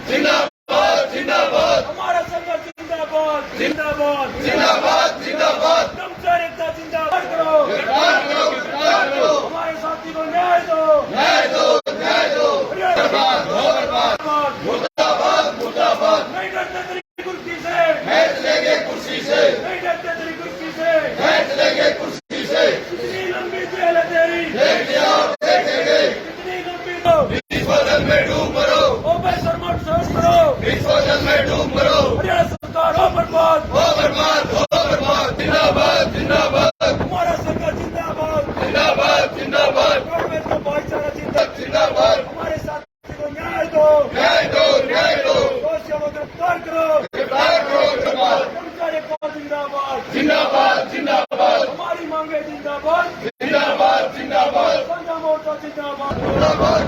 जिंदाबाद जिंदाबाद हमारा संघर्ष जिंदाबाद जिंदाबाद जिंदाबाद जिंदाबाद कर्मचारी एकता जिंदाबाद करो हमारे साथी को न्याय दो न्याय दो न्याय दो मुर्दाबाद मुर्दाबाद नहीं डरते तेरी कुर्सी से बैठ लेंगे कुर्सी से नहीं डरते तेरी कुर्सी से बैठ लेंगे कुर्सी से कितनी लंबी जेल है तेरी देख लिया और देखेंगे कितनी लंबी तो बीच बदल में डूब मरो ओपन शर्मा सर्च करो बीच बदल में डूब मरो हरियाणा सरकार हो बर्बाद हो बर्बाद जिंदाबाद जिंदाबाद हमारा सरकार जिंदाबाद जिंदाबाद जिंदाबाद कांग्रेस का भाईचारा जिंदाबाद जिंदाबाद हमारे साथी को न्याय दो न्याय दो न्याय दो दोषियों को गिरफ्तार करो गिरफ्तार करो गिरफ्तार कर्मचारी को जिंदाबाद जिंदाबाद जिंदाबाद हमारी मांगे जिंदाबाद जिंदाबाद जिंदाबाद संघ मोर्चा जिंदाबाद मुर्दाबाद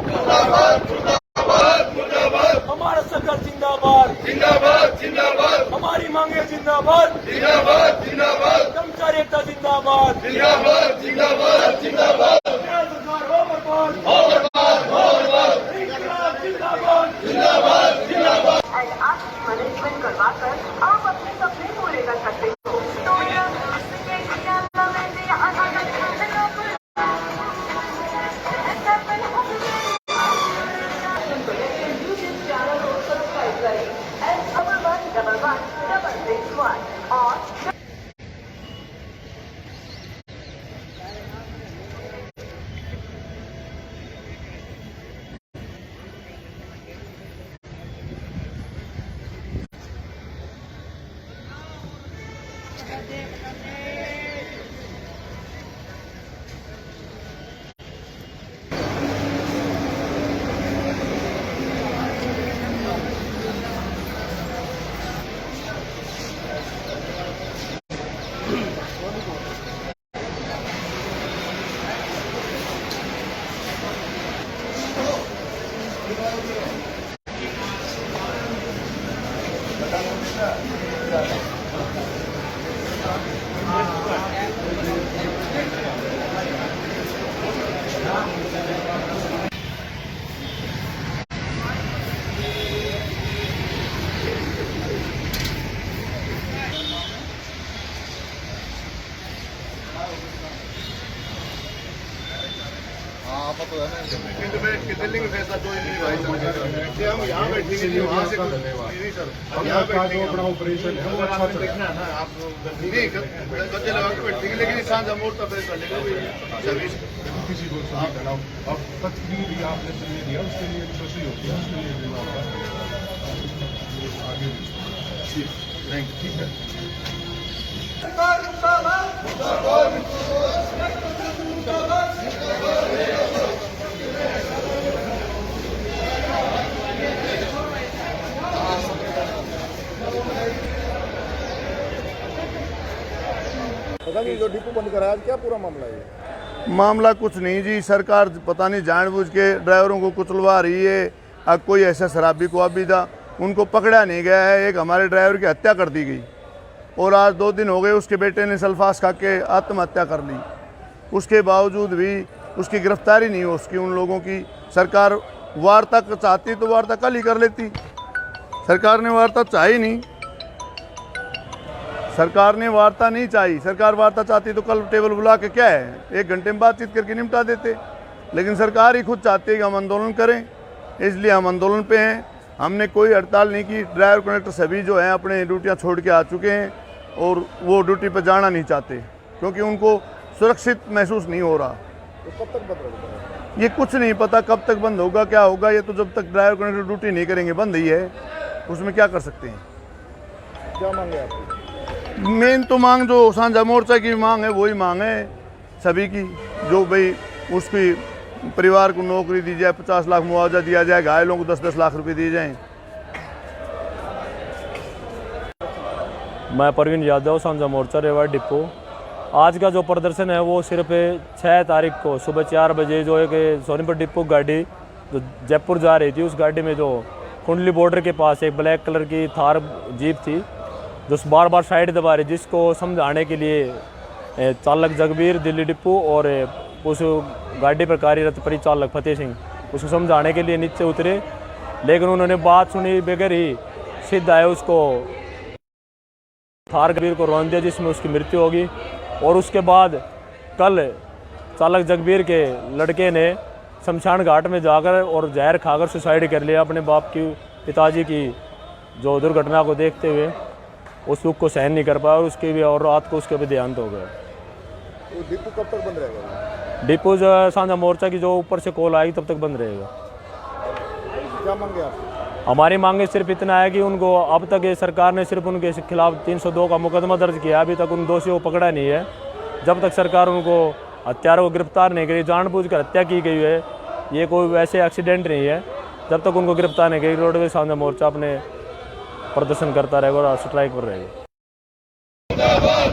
मुर्दाबाद मुर्दाबाद मुर्दाबाद हमारा सरकार जिंदाबाद जिंदाबाद जिंदाबाद हमारी मांगे जिंदाबाद जिंदाबाद जिंदाबाद कर्मचारी एकता जिंदाबाद जिंदाबाद जिंदाबाद जिंदाबाद हरियाणा सरकार हो बर्बाद हो बर्बाद हो बर्बाद इंकलाब जिंदाबाद जिंदाबाद जिंदाबाद एंड आपकी मैनेजमेंट करवाकर आप अपने सपने पूरे कर सकते हो। तो और दिल्ली में फैसला कोई नहीं भाई साहब हम यहाँ बैठेंगे वहाँ से नहीं सर हम यहाँ बैठेंगे अपना ऑपरेशन है वो अच्छा देखना है ना आप नहीं गद्दे लगा के बैठेंगे लेकिन सांझा मोर्चा फैसला लेगा किसी को सभी करना अब तकरीर आपने चलिए दिया उसके लिए खुशी होती है उसके लिए आगे ठीक है पता नहीं जो डिपो बंद कराया क्या पूरा मामला है? मामला कुछ नहीं जी, सरकार पता नहीं जानबूझ के ड्राइवरों को कुचलवा रही है। अब कोई ऐसा शराबी को अभी था उनको पकड़ा नहीं गया है। एक हमारे ड्राइवर की हत्या कर दी गई और आज 2 दिन हो गए उसके बेटे ने सल्फास खा के आत्महत्या कर ली। उसके बावजूद भी उसकी गिरफ्तारी नहीं हो उसकी उन लोगों की। सरकार वार्ता चाहती तो वार्ता कल ही कर लेती। सरकार ने वार्ता चाही नहीं, सरकार ने वार्ता नहीं चाहिए। सरकार वार्ता चाहती तो कल टेबल बुला के क्या है 1 घंटे में बातचीत करके निपटा देते। लेकिन सरकार ही खुद चाहती है कि हम आंदोलन करें, इसलिए हम आंदोलन पे हैं। हमने कोई हड़ताल नहीं की। ड्राइवर कंडक्टर सभी जो हैं अपने ड्यूटियां छोड़ के आ चुके हैं और वो ड्यूटी पर जाना नहीं चाहते क्योंकि उनको सुरक्षित महसूस नहीं हो रहा। तो कब तक बंद रहेगा? ये कुछ नहीं पता कब तक बंद होगा क्या होगा। ये तो जब तक ड्राइवर कंडक्टर ड्यूटी नहीं करेंगे बंद ही है, उसमें क्या कर सकते हैं। क्या मांगे आपकी? मेन तो मांग जो सांझा मोर्चा की मांग है वही मांग है सभी की, जो भाई उसकी परिवार को नौकरी दी जाए, 50 लाख मुआवजा दिया जाए, घायलों को 10-10 लाख रुपए दिए जाएं। मैं परवीन यादव, सांझा मोर्चा रेवा डिपो। आज का जो प्रदर्शन है वो सिर्फ 6 तारीख को सुबह 4 बजे जो एक सोनीपत डिपो गाड़ी जो जयपुर जा रही थी, उस गाड़ी में जो कुंडली बॉर्डर के पास एक ब्लैक कलर की थार जीप थी जो बार बार साइड दबा रही, जिसको समझाने के लिए चालक जगबीर दिल्ली डिपो और उस गाड़ी पर कार्यरत परिचालक फतेह सिंह उसको समझाने के लिए नीचे उतरे लेकिन उन्होंने बात सुनी बगैर ही सीधा है उसको थार कबीर को रौंद दिया, जिसमें उसकी मृत्यु होगी। और उसके बाद कल चालक जगबीर के लड़के ने शमशान घाट में जाकर और जहर खाकर सुसाइड कर लिया अपने बाप की, पिताजी की जो दुर्घटना को देखते हुए उस दुख को सहन नहीं कर पाया, और उसके भी और रात को उसके भी देहांत हो गया। तो डिपो कब तक बंद रहेगा? डिपो जो सांझा मोर्चा की जो ऊपर से कॉल आएगी तब तक बंद रहेगा। क्या मांगे आप? हमारी मांगे सिर्फ इतना है कि उनको अब तक ये सरकार ने सिर्फ उनके खिलाफ 302 का मुकदमा दर्ज किया, अभी तक उन दोषियों को पकड़ा नहीं है। जब तक सरकार उनको हत्यारों को गिरफ्तार नहीं करी, जानबूझकर हत्या की गई है, ये कोई वैसे एक्सीडेंट नहीं है, जब तक उनको गिरफ्तार नहीं करी रोडवेज सांझा मोर्चा अपने प्रदर्शन करता रहेगा और स्ट्राइक पर रहेगा।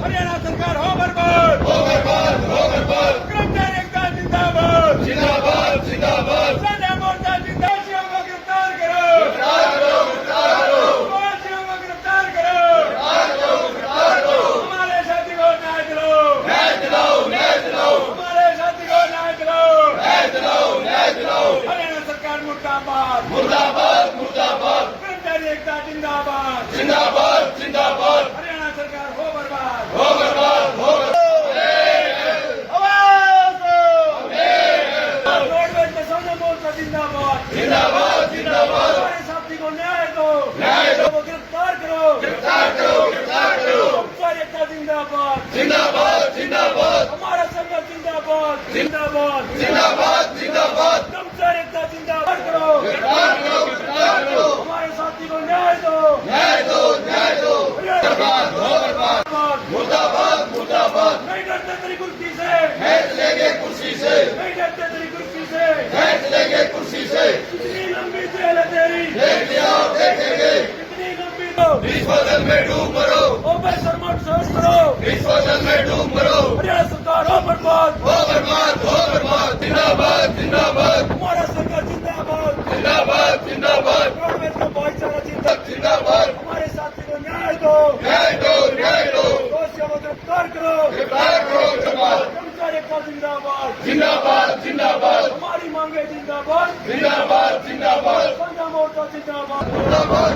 हरियाणा सरकार हो बर्बाद, हो बर्बाद, हो बर्बाद। कर्मचारी एकता जिंदाबाद, जिंदाबाद, जिंदाबाद। सांझा मोर्चा जिंदाबाद। दोषियों को गिरफ्तार करो, गिरफ्तार करो, गिरफ्तार करो। दोषियों को गिरफ्तार करो, गिरफ्तार करो, गिरफ्तार करो। हमारे साथी को न्याय दिलाओ, न्याय दिलाओ, न्याय दिलाओ। हमारे साथी को न्याय दिलाओ, न्याय दिलाओ, न्याय दिलाओ। हरियाणा सरकार मुर्दाबाद, मुर्दाबाद, मुर्दाबाद। कर्मचारी एकता जिंदाबाद, जिंदाबाद, जिंदाबाद। हरियाणा सरकार हो बर्बाद, हो बर्बाद, हो बर्बाद। रोडवेज में सांझा मोर्चा जिंदाबाद, जिंदाबाद, जिंदाबाद। हमारे साथी को न्याय दो, न्याय दो। गिरफ्तार करो, गिरफ्तार करो, गिरफ्तार करो। कर्मचारी एकता जिंदाबाद, जिंदाबाद, जिंदाबाद। हमारा संघर्ष जिंदाबाद, जिंदाबाद, जिंदाबाद, जिंदाबाद। कर्मचारी एकता जिंदाबाद करो, गिरफ्तार करो, गिरफ्तार करो। हमारे साथी को न्याय दो, न्याय दो, न्याय दो। बर्बाद, हो बर्बाद, मुर्दाबाद, मुर्दाबाद। नहीं डरते तेरी कुर्सी से, खींच लेंगे कुर्सी से। नहीं डरते तेरी कुर्सी से, खींच लेंगे कुर्सी से। कितनी लंबी जेल है तेरी, देख लिया और देखेंगे। कितनी लंबी तो इस बदल में डूब मरो, ऑपरेशन मोड सर्च करो, इस बदल में डूब मरो। हरियाणा सरकार हो बर्बाद, हो बर्बाद, हो बर्बाद। जिंदाबाद, जिंदाबाद। हमारा सरकार जिंदाबाद, जिंदाबाद, जिंदाबाद। रोडवेज का भाईचारा जिंदाबाद, जिंदाबाद। हमारे साथी को न्याय दो, न्याय दो, न्याय दो। दोषियों को गिरफ्तार करो, गिरफ्तार करो, गिरफ्तार। कर्मचारी एकता जिंदाबाद, जिंदाबाद, जिंदाबाद। हमारी मांगे जिंदाबाद, जिंदाबाद, जिंदाबाद। सांझा मोर्चा जिंदाबाद, मुर्दाबाद,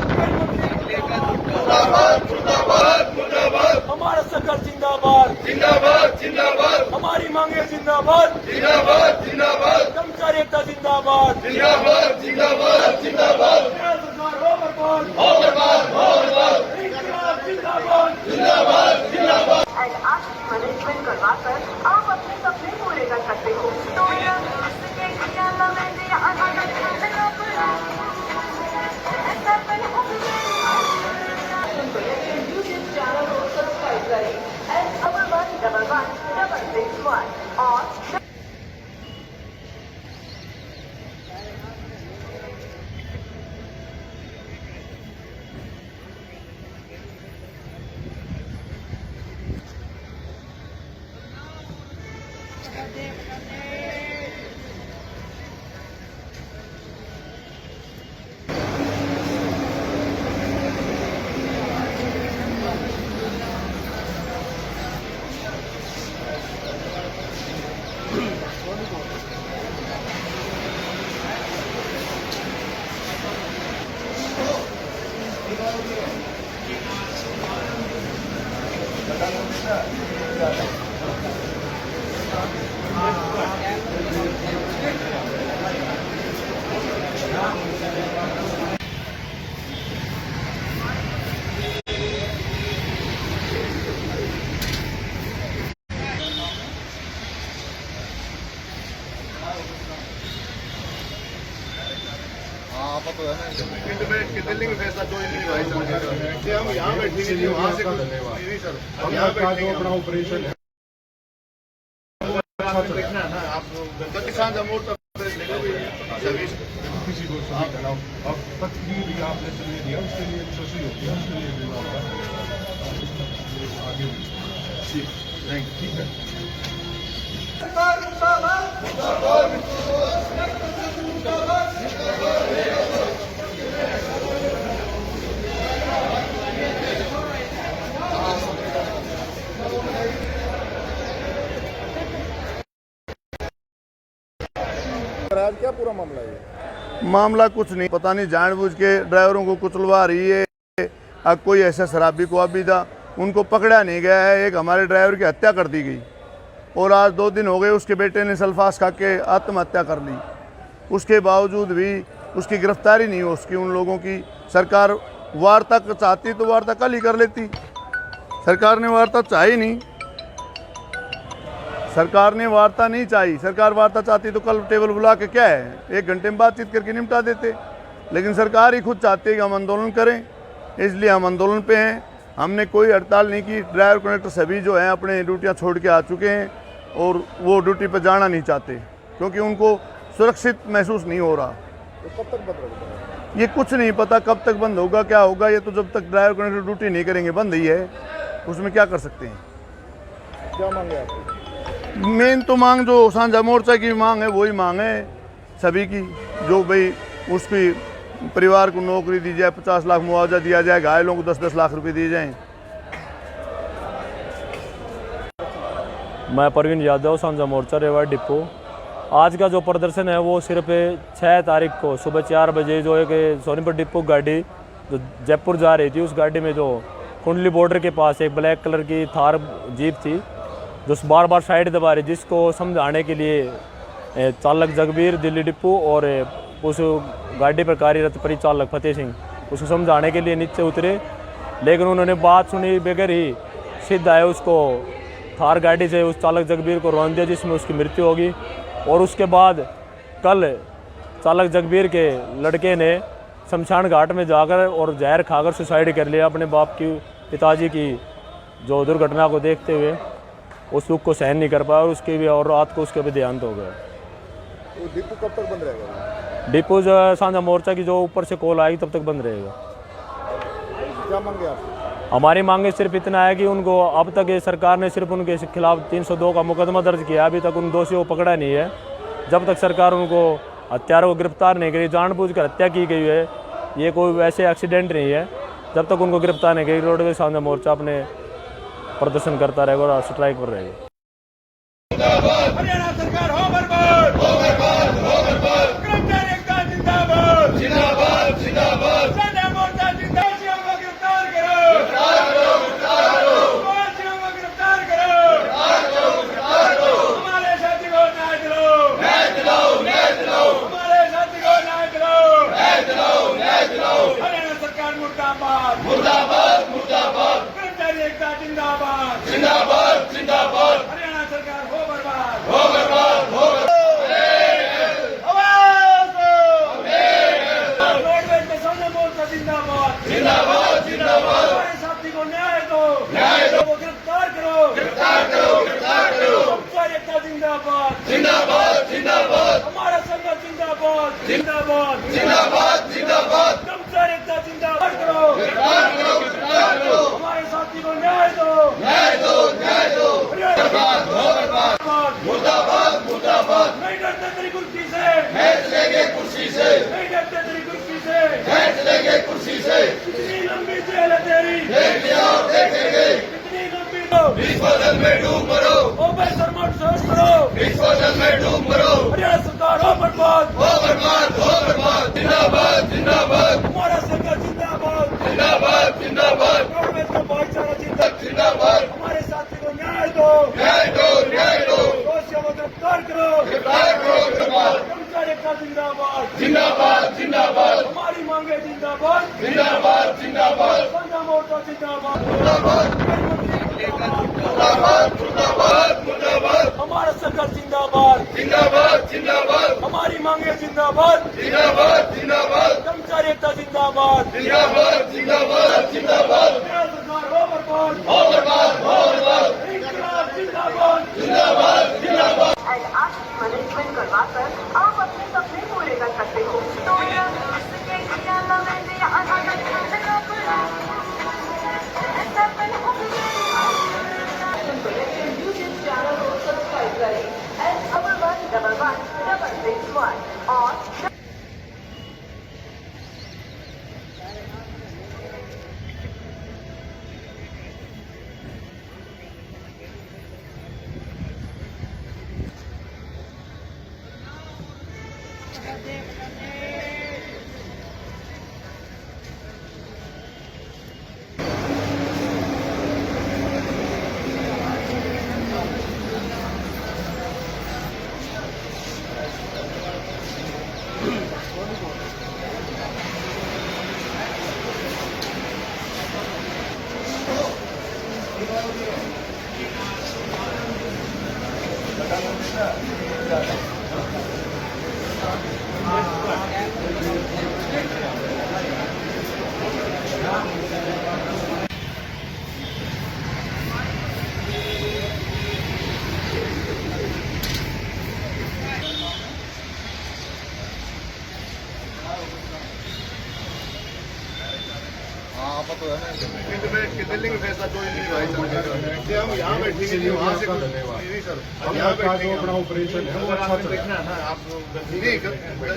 मुर्दाबाद, मुर्दाबाद, मुर्दाबाद। हमारा संघर्ष जिंदाबाद, जिंदाबाद, जिंदाबाद। हमारी मांगे जिंदाबाद, जिंदाबाद, जिंदाबाद। कर्मचारी एकता जिंदाबाद, जिंदाबाद, जिंदाबाद, जिंदाबाद। सरकार हो बर्बाद, हो बर्बाद, हो बर्बाद। इंकलाब जिंदाबाद, जिंदाबाद, जिंदाबाद। एंड आज मैनेजमेंट करवाकर आप अपने सपने पूरे कर सकते हो। तो यूट्यूब चैनल को सब्सक्राइब करें एंड 11116661 और दिल्ली में फैसला कोई नहीं भाई साहब। हम यहाँ बैठेंगे नहीं, वहाँ से नहीं सर। हम यहाँ बैठेंगे। अपना ऑपरेशन है देखना है ना आप किसान मोर्चा सर्विस किसी को सभी कराओ। अब तकरीर या आपने चलने दिया उसके लिए सही हो गया, उसके लिए देना होगा आगे भी। ठीक है। सरकार मुर्दाबाद, मुर्दाबाद, मुर्दाबाद। आज क्या पूरा मामला है? मामला कुछ नहीं, पता नहीं जानबूझ के ड्राइवरों को कुचलवा रही है। अब कोई ऐसा शराबी को अभी था, उनको पकड़ा नहीं गया है। एक हमारे ड्राइवर की हत्या कर दी गई और आज 2 दिन हो गए उसके बेटे ने सल्फास खा के आत्महत्या कर ली। उसके बावजूद भी उसकी गिरफ्तारी नहीं हो उसकी। उन लोगों की सरकार वार्ता चाहती तो वार्ता कल ही कर लेती। सरकार ने वार्ता चाही नहीं, सरकार ने वार्ता नहीं चाही। सरकार वार्ता चाहती तो कल टेबल बुला के क्या है 1 घंटे में बातचीत करके निपटा देते। लेकिन सरकार ही खुद चाहती है कि हम आंदोलन करें, इसलिए हम आंदोलन पे हैं। हमने कोई हड़ताल नहीं की। ड्राइवर कंडक्टर सभी जो हैं अपने ड्यूटियां छोड़ के आ चुके हैं और वो ड्यूटी पर जाना नहीं चाहते क्योंकि उनको सुरक्षित महसूस नहीं हो रहा। तो कब तक बंद रहेगा? ये कुछ नहीं पता कब तक बंद होगा, क्या होगा। ये तो जब तक ड्राइवर कंडक्टर ड्यूटी नहीं करेंगे बंद ही है, उसमें क्या कर सकते हैं। क्या मांगे आपकी? मेन तो मांग जो साझा मोर्चा की मांग है वही मांग है सभी की, जो भाई उसकी परिवार को नौकरी दी जाए, 50 लाख मुआवजा दिया जाए, घायलों को 10-10 लाख रुपए दिए जाएं। मैं परवीन यादव, साझा मोर्चा रेवा डिपो। आज का जो प्रदर्शन है वो सिर्फ 6 तारीख को सुबह 4 बजे जो एक सोनीपत डिपो गाड़ी जो जयपुर जा रही थी, उस गाड़ी में जो कुंडली बॉर्डर के पास एक ब्लैक कलर की थार जीप थी जो बार बार साइड दबा रही, जिसको समझाने के लिए चालक जगबीर दिल्ली डिपो और उस गाड़ी पर कार्यरत परिचालक फतेह सिंह उसको समझाने के लिए नीचे उतरे। लेकिन उन्होंने बात सुनी बगैर ही सीधा आए उसको थार गाड़ी से उस चालक जगबीर को रौंद दिया, जिसमें उसकी मृत्यु होगी। और उसके बाद कल चालक जगबीर के लड़के ने शमशान घाट में जाकर और जहर खाकर सुसाइड कर लिया अपने बाप की पिताजी की जो दुर्घटना को देखते हुए उस दुख को सहन नहीं कर पाया और उसके भी और रात को उसके भी देहांत हो गया। तो डिपो कब तक बंद रहेगा? डिपो जो साझा मोर्चा की जो ऊपर से कॉल आएगी तब तक बंद रहेगा। क्या मांगे आपकी? हमारी मांगे सिर्फ इतना है कि उनको अब तक ये सरकार ने सिर्फ उनके खिलाफ 302 का मुकदमा दर्ज किया, अभी तक उन दोषियों को पकड़ा नहीं है। जब तक सरकार उनको हत्यारों को गिरफ्तार नहीं करी, जानबूझकर हत्या की गई है, ये कोई वैसे एक्सीडेंट नहीं है, जब तक उनको गिरफ्तार नहीं करी रोडवेज साझा मोर्चा अपने प्रदर्शन करता रहेगा और स्ट्राइक पर रहेगा। हरियाणा सरकार हो बर्बाद, हो बर्बाद, हो बर्बाद। कर्मचारी एकता जिंदाबाद, जिंदाबाद, जिंदाबाद। साझा मोर्चा जिंदाबाद। को गिरफ्तार करो, गिरफ्तार करो, गिरफ्तार करो। को गिरफ्तार करो, गिरफ्तार करो, गिरफ्तार करो। हमारे साथी को न्याय दिलाओ, न्याय दिलाओ, न्याय दिलाओ। हमारे साथी को न्याय दिलाओ, न्याय दिलाओ, न्याय दिलाओ। हरियाणा सरकार मुर्दाबाद, मुर्दाबाद, मुर्दाबाद। कर्मचारी एकता जिंदाबाद, जिंदाबाद, जिंदाबाद। हरियाणा सरकार हो बर्बाद, हो बर्बाद, हो बर्बाद। रोडवेज में साझा मोर्चा जिंदाबाद, जिंदाबाद, जिंदाबाद। हमारे साथी को न्याय दो, न्याय दो। वो गिरफ्तार करो, गिरफ्तार करो, गिरफ्तार करो। कर्मचारी एकता जिंदाबाद, जिंदाबाद, जिंदाबाद। हमारा संघर्ष जिंदाबाद, जिंदाबाद, जिंदाबाद, जिंदाबाद। कर्मचारी एकता जिंदाबाद करो, गिरफ्तार करो, गिरफ्तार करो। हमारे साथी को न्याय दो, न्याय दो, न्याय दो। बर्बाद, हो बर्बाद, मुर्दाबाद, मुर्दाबाद। नहीं डरते तेरी कुर्सी से, खींच लेंगे कुर्सी से। नहीं डरते तेरी कुर्सी से, खींच लेंगे कुर्सी से। कितनी लंबी जेल है तेरी, देख लिया और देखेंगे। कितनी लंबी दो, 20 बदल में डूब मरो। ऑपरेशन मोड सर्च करो, 20 बदल में डूब मरो। हरियाणा सरकार हो बर्बाद, हो बर्बाद, हो बर्बाद। जिंदाबाद, जिंदाबाद। हमारा सरकार जिंदाबाद, जिंदाबाद, जिंदाबाद। रोडवेज का भाईचारा जिंदाबाद, जिंदाबाद। हमारे साथी को न्याय दो, न्याय दो, न्याय दो। दोषियों को गिरफ्तार करो, गिरफ्तार करो, गिरफ्तार। कर्मचारी एकता जिंदाबाद, जिंदाबाद, जिंदाबाद। हमारी मांगे जिंदाबाद, जिंदाबाद, जिंदाबाद। साझा मोर्चा जिंदाबाद, मुर्दाबाद, मुर्दाबाद, मुर्दाबाद, मुर्दाबाद। हमारा सरकार जिंदाबाद, जिंदाबाद, जिंदाबाद। हमारी मांगे जिंदाबाद, जिंदाबाद, जिंदाबाद। कर्मचारी एकता जिंदाबाद, जिंदाबाद, जिंदाबाद, जिंदाबाद। सरकार हो बर्बाद, हो बर्बाद, हो बर्बाद। इंकलाब जिंदाबाद, जिंदाबाद, जिंदाबाद। एंड आज मैनेजमेंट करवाकर आप अपने सपने पूरे कर सकते हो। तो चैनल को सब्सक्राइब करें एंड 11116661 और इंटरनेट की दिल्ली में फैसला कोई नहीं भाई साहब। हम यहाँ बैठेंगे नहीं, वहाँ से नहीं सर। अब यहाँ का जो बैठेंगे अपना ऑपरेशन है वो अगर अच्छा आपने चल देखना है ना, आप नहीं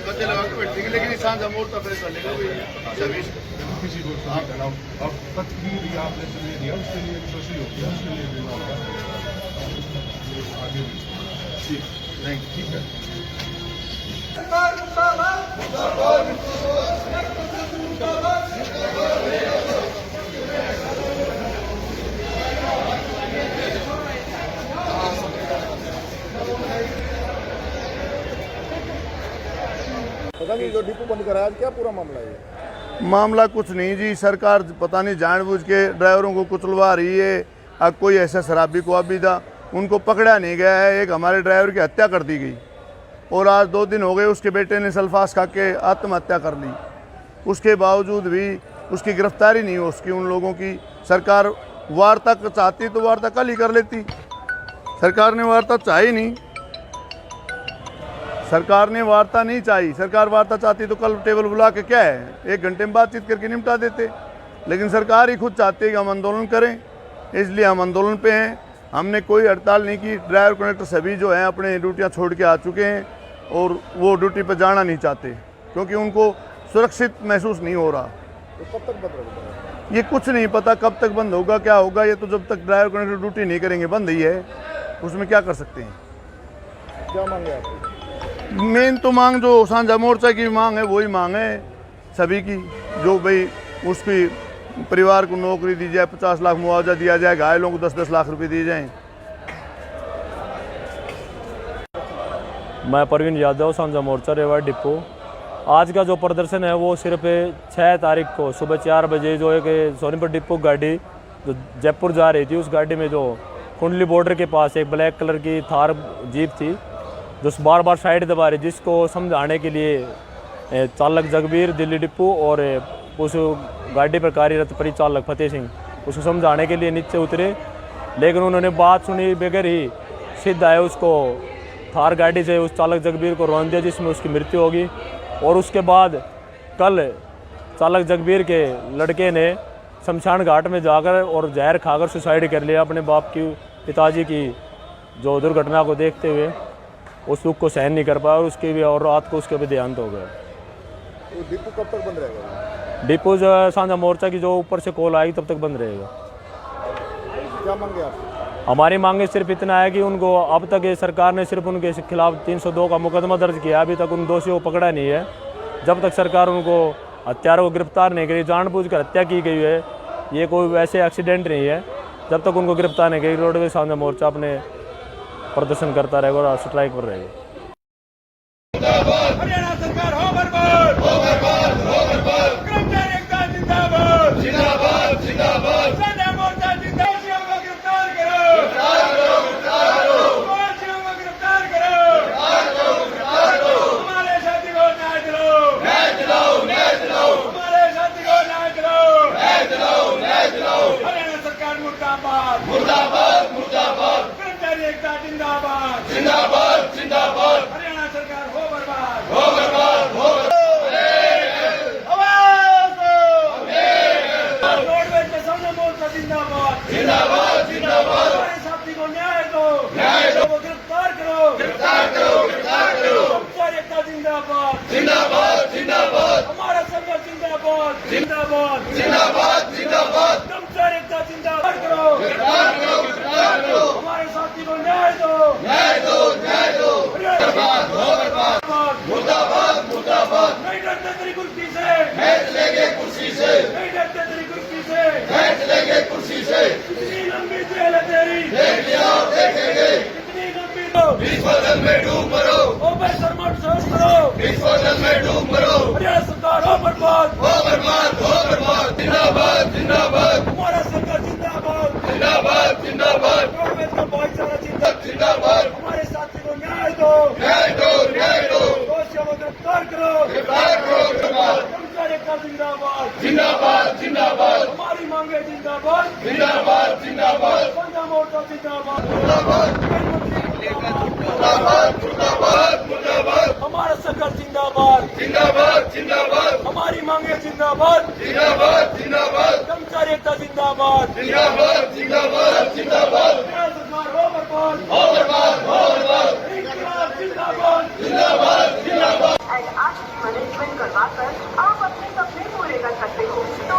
गद्दे लगा के बैठेंगे, लेकिन सांझा मोर्चा फैसला लेगा भाई सभी। किसी को सुनी करना अब तकरीर या आपने सुनने दिया उसके लिए सोशल हो गया, उसके लिए भी मामला आगे भी ठीक है। पता नहीं जो डिपो बंद कराया आज क्या पूरा मामला है ये? मामला कुछ नहीं जी, सरकार पता नहीं जानबूझ के ड्राइवरों को कुचलवा रही है। अब कोई ऐसा शराबी को अभी था, उनको पकड़ा नहीं गया है। एक हमारे ड्राइवर की हत्या कर दी गई और आज 2 दिन हो गए उसके बेटे ने सल्फास खा के आत्महत्या कर ली। उसके बावजूद भी उसकी गिरफ्तारी नहीं हो उसकी उन लोगों की। सरकार वार्ता चाहती तो वार्ता कल ही कर लेती, सरकार ने वार्ता चाही नहीं। सरकार ने वार्ता नहीं चाहिए, सरकार वार्ता चाहती तो कल टेबल बुला के क्या है 1 घंटे में बातचीत करके निपटा देते। लेकिन सरकार ही खुद चाहती है कि हम आंदोलन करें, इसलिए हम आंदोलन पे हैं। हमने कोई हड़ताल नहीं की। ड्राइवर कंडक्टर सभी जो हैं अपने ड्यूटियां छोड़ के आ चुके हैं और वो ड्यूटी पर जाना नहीं चाहते क्योंकि उनको सुरक्षित महसूस नहीं हो रहा। तो कब तक बंद रहेगा? ये कुछ नहीं पता कब तक बंद होगा, क्या होगा। ये तो जब तक ड्राइवर कंडक्टर ड्यूटी नहीं करेंगे बंद ही है, उसमें क्या कर सकते हैं। क्या मांगे आपकी? मेन तो मांग जो सांझा मोर्चा की मांग है वही मांग है सभी की, जो भाई उसकी परिवार को नौकरी दी जाए, 50 लाख मुआवजा दिया जाए, घायलों को 10-10 लाख रुपए दिए जाएं। मैं परवीन यादव, सांझा मोर्चा रेवा डिपो। आज का जो प्रदर्शन है वो सिर्फ 6 तारीख को सुबह 4 बजे जो एक सोनीपत डिपो गाड़ी जो जयपुर जा रही थी, उस गाड़ी में जो कुंडली बॉर्डर के पास एक ब्लैक कलर की थार जीप थी जो बार बार साइड दबा रही, जिसको समझाने के लिए चालक जगबीर दिल्ली डिपो और उस गाड़ी पर कार्यरत परिचालक फतेह सिंह उसको समझाने के लिए नीचे उतरे, लेकिन उन्होंने बात सुनी बगैर ही सीधा आए उसको थार गाड़ी से उस चालक जगबीर को रौंद दिया, जिसमें उसकी मृत्यु होगी। और उसके बाद कल चालक जगबीर के लड़के ने शमशान घाट में जाकर और जहर खाकर सुसाइड कर लिया अपने बाप की पिताजी की जो दुर्घटना को देखते हुए। उस दुख को सहन नहीं कर पाया और उसकी भी और रात को उसके भी देहांत हो गया। तो डिपो कब तक बंद रहेगा? डिपो जो सांझा मोर्चा की जो ऊपर से कॉल आएगी तब तक बंद रहेगा। क्या मांगे आप? हमारी मांगे सिर्फ इतना है कि उनको अब तक ये सरकार ने सिर्फ उनके खिलाफ 302 का मुकदमा दर्ज किया, अभी तक उन दोषियों को पकड़ा नहीं है। जब तक सरकार उनको हत्यारों को गिरफ्तार नहीं करी, जानबूझकर हत्या की गई है, ये कोई वैसे एक्सीडेंट नहीं है, जब तक उनको गिरफ्तार नहीं करी रोडवेज सांझा मोर्चा अपने प्रदर्शन करता रहेगा और स्ट्राइक पर रहेगा। हरियाणा सरकार हो बर्बाद, हो बर्बाद, हो बर्बाद। कर्मचारी एकता जिंदाबाद, जिंदाबाद, जिंदाबाद। सांझा मोर्चा जिंदाबाद। दोषियों को गिरफ्तार करो, गिरफ्तार करो, गिरफ्तार करो। दोषियों को गिरफ्तार करो, गिरफ्तार करो, गिरफ्तार करो। हमारे साथी को न्याय दिलाओ, न्याय दिलाओ, न्याय दिलाओ। हमारे साथी को न्याय दिलाओ, न्याय दिलाओ, न्याय दिलाओ। हरियाणा सरकार मुर्दाबाद, मुर्दाबाद, मुर्दाबाद। कर्मचारी एकता जिंदाबाद, जिंदाबाद, जिंदाबाद। हरियाणा सरकार हो बर्बाद, हो बर्बाद, हो बर्बाद। आवाज दो, रोडवेज का सांझा मोर्चा जिंदाबाद, जिंदाबाद, जिंदाबाद। हमारे साथी को न्याय दो, न्याय दो। वो गिरफ्तार करो, गिरफ्तार करो, गिरफ्तार करो। कर्मचारी एकता जिंदाबाद, जिंदाबाद, जिंदाबाद। हमारा संघर्ष जिंदाबाद, जिंदाबाद, जिंदाबाद, जिंदाबाद। कर्मचारी एकता जिंदाबाद करो, गिरफ्तार करो, गिरफ्तार करो। हमारे साथी को न्याय दो, न्याय दो, न्याय दो। बर्बाद, हो बर्बाद, मुर्दाबाद, मुर्दाबाद। नहीं डरते तेरी कुर्सी से, बैठ लेंगे कुर्सी से। नहीं डरते तेरी कुर्सी से, बैठ लेंगे कुर्सी से। कितनी लंबी जेल है तेरी, देख लिया और देखेंगे। कितनी लंबी तो 20 बदल में डूब मरो, ऑपरेशन मोड सोच करो, 20 बदल में डूब मरो। हरियाणा सरकार हो बर्बाद, हो बर्बाद, हो बर्बाद। जिंदाबाद, जिंदाबाद। हमारा सरकार जिंदाबाद, जिंदाबाद, जिंदाबाद। रोडवेज का भाईचारा जिंदाबाद, जिंदाबाद। हमारे साथी को न्याय दो, न्याय दो, न्याय दो। दोषियों को गिरफ्तार करो, गिरफ्तार करो, गिरफ्तार। कर्मचारी एकता जिंदाबाद, जिंदाबाद, जिंदाबाद। हमारी मांगे जिंदाबाद, जिंदाबाद, जिंदाबाद। सांझा मोर्चा जिंदाबाद, मुर्दाबाद, मुर्दाबाद, मुर्दाबाद, मुर्दाबाद। हमारा संघर्ष जिंदाबाद, जिंदाबाद, जिंदाबाद। हमारी मांगे जिंदाबाद, जिंदाबाद, जिंदाबाद। कर्मचारी एकता जिंदाबाद जिंदाबाद जिंदाबाद जिंदाबाद सरकार हो बर्बाद इंकलाब जिंदाबाद जिंदाबाद जिंदाबाद एंड आज की मैनेजमेंट करवाकर आप अपने सपने पूरे कर सकते हो तो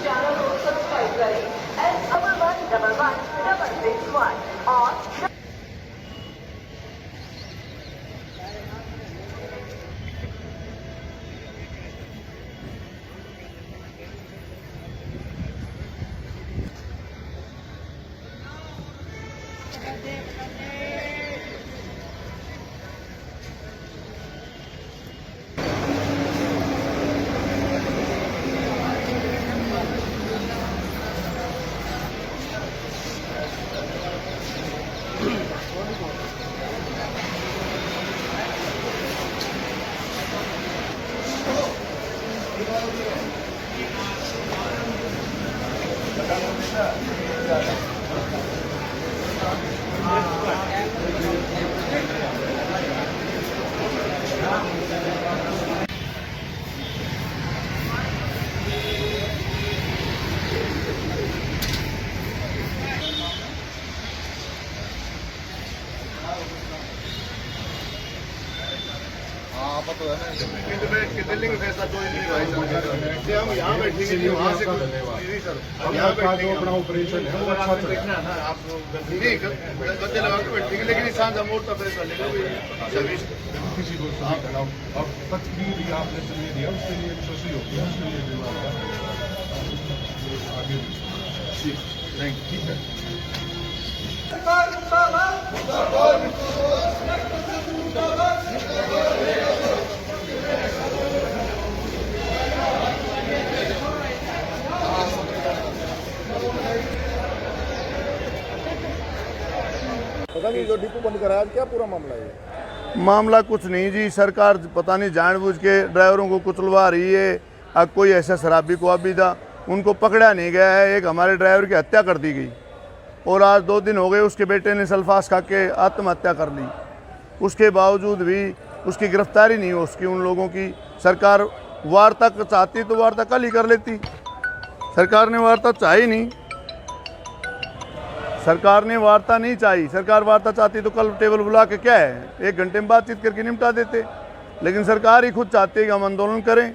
चैनल को सब्सक्राइब करें &111161 और दिल्ली में फैसला कोई नहीं भाई साहब से हम यहाँ बैठेंगे नहीं वहाँ से नहीं सर हम यहाँ का जो बैठेंगे अपना ऑपरेशन है वो अच्छा चल देखना है ना आप नहीं गद्दे लगा के बैठेंगे लेकिन इंसान मोड़ का फैसला लेगा सभी किसी को सही कराओ। अब तकरीर या आपने चलने दिया उसके लिए सही हो गया, उसके लिए भी आगे ठीक है। सरकार मुर्दाबाद पता नहीं जो डिपो बंद कराया क्या पूरा मामला है? मामला कुछ नहीं जी, सरकार पता नहीं जानबूझ के ड्राइवरों को कुचलवा रही है। अब कोई ऐसा शराबी को अभी था उनको पकड़ा नहीं गया है। एक हमारे ड्राइवर की हत्या कर दी गई और आज 2 दिन हो गए उसके बेटे ने सल्फास खा के आत्महत्या कर ली। उसके बावजूद भी उसकी गिरफ्तारी नहीं हो उसकी उन लोगों की। सरकार वार्ता चाहती तो वार्ता कल ही कर लेती। सरकार ने वार्ता चाही नहीं, सरकार ने वार्ता नहीं चाही। सरकार वार्ता चाहती तो कल टेबल बुला के क्या है 1 घंटे में बातचीत करके निपटा देते। लेकिन सरकार ही खुद चाहती है कि हम आंदोलन करें,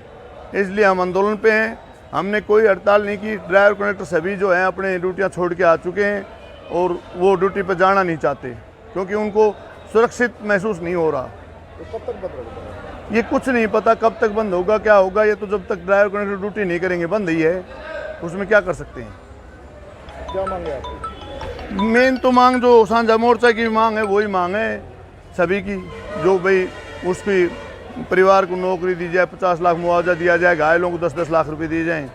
इसलिए हम आंदोलन पे हैं। हमने कोई हड़ताल नहीं की। ड्राइवर कंडक्टर सभी जो हैं अपने ड्यूटियां छोड़ के आ चुके हैं और वो ड्यूटी पर जाना नहीं चाहते क्योंकि उनको सुरक्षित महसूस नहीं हो रहा। तो कब तक बंद रहेगा? ये कुछ नहीं पता कब तक बंद होगा, क्या होगा। ये तो जब तक ड्राइवर कंडक्टर ड्यूटी नहीं करेंगे बंद ही है, उसमें क्या कर सकते हैं। क्या मांगे आपकी? मेन तो मांग जो सांझा मोर्चा की मांग है वही मांग है सभी की, जो भाई उसकी परिवार को नौकरी दी जाए, 50 लाख मुआवजा दिया जाए, घायलों को 10-10 लाख रुपए दिए जाएं।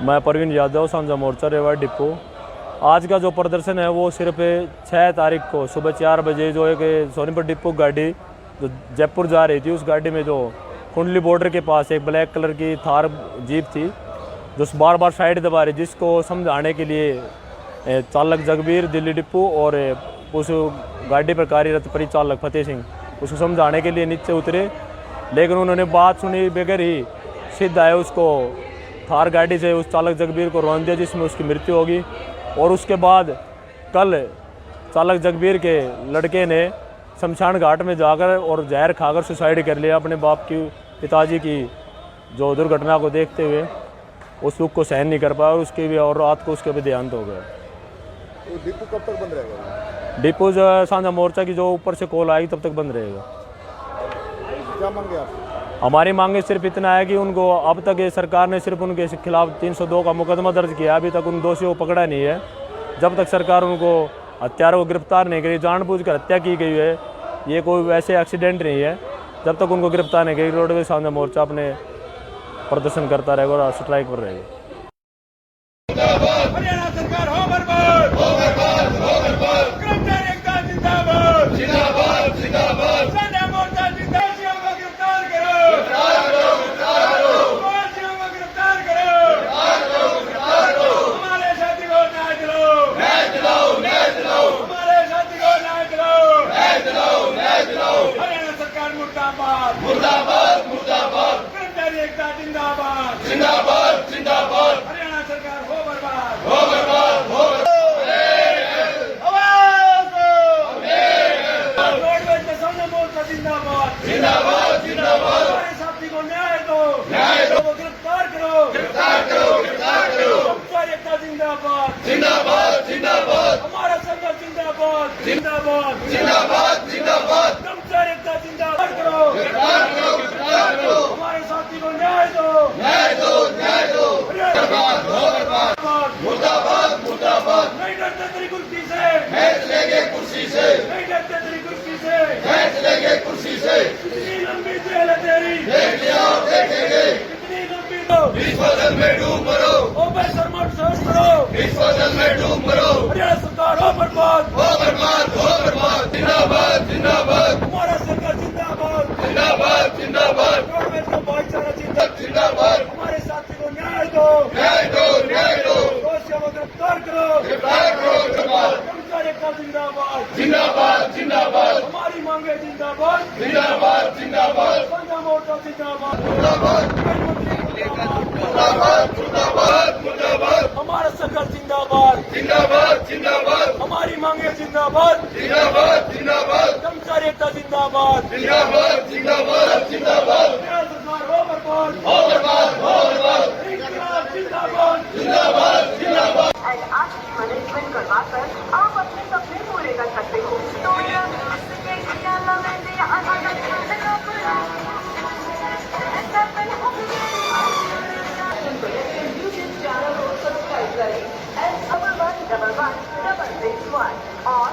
मैं परवीन यादव, सांझा मोर्चा रेवा डिपो। आज का जो प्रदर्शन है वो सिर्फ 6 तारीख को सुबह 4 बजे जो एक सोनीपत डिपो गाड़ी जो जयपुर जा रही थी, उस गाड़ी में जो कुंडली बॉर्डर के पास एक ब्लैक कलर की थार जीप थी जो बार बार साइड दबा रही, जिसको समझाने के लिए चालक जगबीर दिल्ली डिपो और उस गाड़ी पर कार्यरत परिचालक फतेह सिंह उसको समझाने के लिए नीचे उतरे। लेकिन उन्होंने बात सुनी बगैर ही सीधा आए उसको थार गाड़ी से उस चालक जगबीर को रौंद दिया, जिसमें उसकी मृत्यु होगी। और उसके बाद कल चालक जगबीर के लड़के ने शमशान घाट में जाकर और जहर खाकर सुसाइड कर लिया अपने बाप की पिताजी की जो दुर्घटना को देखते हुए उस दुख को सहन नहीं कर पाया और उसके भी और रात को उसके भी देहांत हो गया। तो डिपो कब तक बंद रहेगा? डिपो जो सांझा मोर्चा की जो ऊपर से कॉल आएगी तब तक बंद रहेगा। क्या मांगे आप? हमारी मांगे सिर्फ इतना है कि उनको अब तक ये सरकार ने सिर्फ उनके खिलाफ 302 का मुकदमा दर्ज किया, अभी तक उन दोषियों को पकड़ा नहीं है। जब तक सरकार उनको हत्यारों को गिरफ्तार नहीं करी, जानबूझकर हत्या की गई है, ये कोई वैसे एक्सीडेंट नहीं है, जब तक उनको गिरफ्तार नहीं करी रोडवेज सांझा मोर्चा अपने प्रदर्शन करता रहेगा और स्ट्राइक पर रहेगा। हरियाणा सरकार हो बर्बाद कर्मचारी एकता जिंदाबाद जिंदाबाद जिंदाबाद सांझा मोर्चा जिंदाबाद को गिरफ्तार करो को गिरफ्तार करो हमारे साथी को न्याय दिलाओ जिंदाबाद जिंदाबाद हमारा संघर्ष जिंदाबाद जिंदाबाद जिंदाबाद जिंदाबाद कर्मचारी एकता जिंदाबाद करो हमारे साथी को न्याय दो मुर्दाबाद मुर्दाबाद नहीं डरते तेरी कुर्सी से नहीं डरते तेरी कुर्सी से कितनी लंबी जेल है तेरी कितनी लंबी दो में डूब मरो ओ बेसर मत सोच करो में डूब मरो हरियाणा सरकार हो बर्बाद जिंदाबाद जिंदाबाद हमारा सरकार जिंदाबाद गवर्नमेंट का भाईचारा जिंदाबाद हमारे साथी को न्याय दो दोषियों को गिरफ्तार करो कर्मचारी एकता जिंदाबाद हमारी मांगे जिंदाबाद संघ मोर्चा जिंदाबाद हमारा संघर्ष जिंदाबाद हमारी मांगे जिंदाबाद कर्मचारी एकता जिंदाबाद सरकार हो बर्बाद जिंदाबाद एंड आज की मैनेजमेंट करवाकर आप अपने सपने पूरे कर सकते हो तो चैनल को सब्सक्राइब करें एंड 11116661 और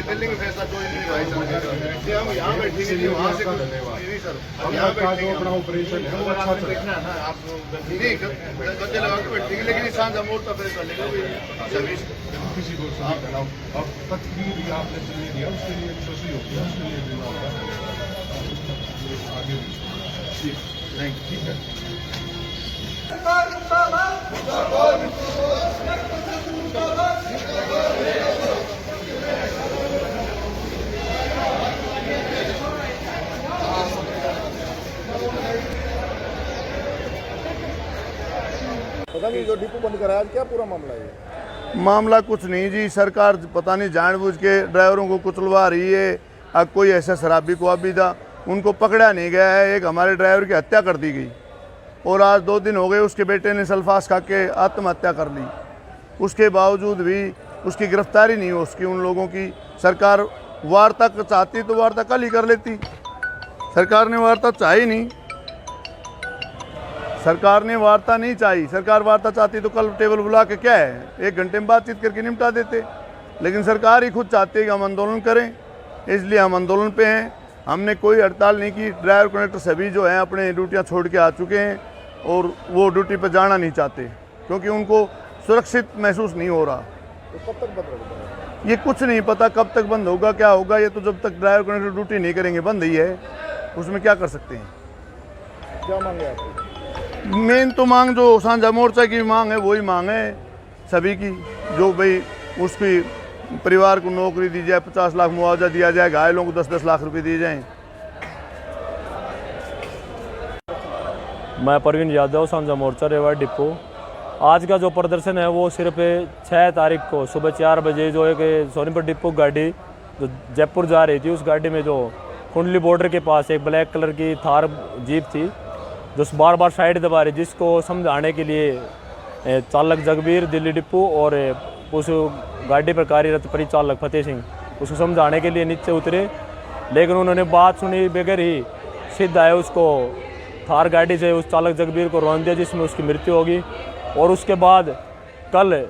दिल्ली में फैसला कोई नहीं भाई साहब हम यहाँ बैठेंगे वहाँ से नहीं सर हम यहाँ बैठेंगे अपना ऑपरेशन है वो अच्छा चल देखना ना आप नहीं गद्दे लगा के बैठेंगे लेकिन सांझा मोर्चा फैसला लेगा किसी को सही कराओ अब तकरीर या आपने चलने दिया उसके लिए सोची होती है उसके लिए देना होगा आगे भी ठीक है पता नहीं जो डिपो बंद कराया आज क्या पूरा मामला है? मामला कुछ नहीं जी, सरकार पता नहीं जानबूझ के ड्राइवरों को कुचलवा रही है। अब कोई ऐसा शराबी को अभी था उनको पकड़ा नहीं गया है। एक हमारे ड्राइवर की हत्या कर दी गई और आज 2 दिन हो गए उसके बेटे ने सल्फास खा के आत्महत्या कर ली। उसके बावजूद भी उसकी गिरफ्तारी नहीं हो उसकी उन लोगों की। सरकार वार्ता चाहती तो वार्ता कल ही कर लेती। सरकार ने वार्ता चाही नहीं, सरकार ने वार्ता नहीं चाहिए। सरकार वार्ता चाहती तो कल टेबल बुला के क्या है 1 घंटे में बातचीत करके निपटा देते, लेकिन सरकार ही खुद चाहती है कि हम आंदोलन करें, इसलिए हम आंदोलन पे हैं। हमने कोई हड़ताल नहीं की। ड्राइवर कंडक्टर सभी जो हैं अपने ड्यूटियां छोड़ के आ चुके हैं और वो ड्यूटी पर जाना नहीं चाहते क्योंकि उनको सुरक्षित महसूस नहीं हो रहा। तो कब तक बंद रहेगा? ये कुछ नहीं पता कब तक बंद होगा, क्या होगा। ये तो जब तक ड्राइवर कंडक्टर ड्यूटी नहीं करेंगे बंद ही है, उसमें क्या कर सकते हैं। क्या मांगे आपकी? मेन तो मांग जो सांझा मोर्चा की मांग है वही मांग है सभी की, जो भाई उसकी परिवार को नौकरी दी जाए, 50 लाख मुआवजा दिया जाए, घायलों को 10-10 लाख रुपए दिए जाएं। मैं परवीन यादव, सांझा मोर्चा रेवाड़ी डिपो। आज का जो प्रदर्शन है वो सिर्फ 6 तारीख को सुबह 4 बजे जो एक सोनीपत डिपो गाड़ी जो जयपुर जा रही थी, उस गाड़ी में जो कुंडली बॉर्डर के पास एक ब्लैक कलर की थार जीप थी जो बार बार साइड दबा रही, जिसको समझाने के लिए चालक जगबीर दिल्ली डिपो और उस गाड़ी पर कार्यरत परिचालक फतेह सिंह उसको समझाने के लिए नीचे उतरे, लेकिन उन्होंने बात सुनी बगैर ही सिद्ध आए उसको थार गाड़ी से उस चालक जगबीर को रौंद दिया, जिसमें उसकी मृत्यु होगी। और उसके बाद कल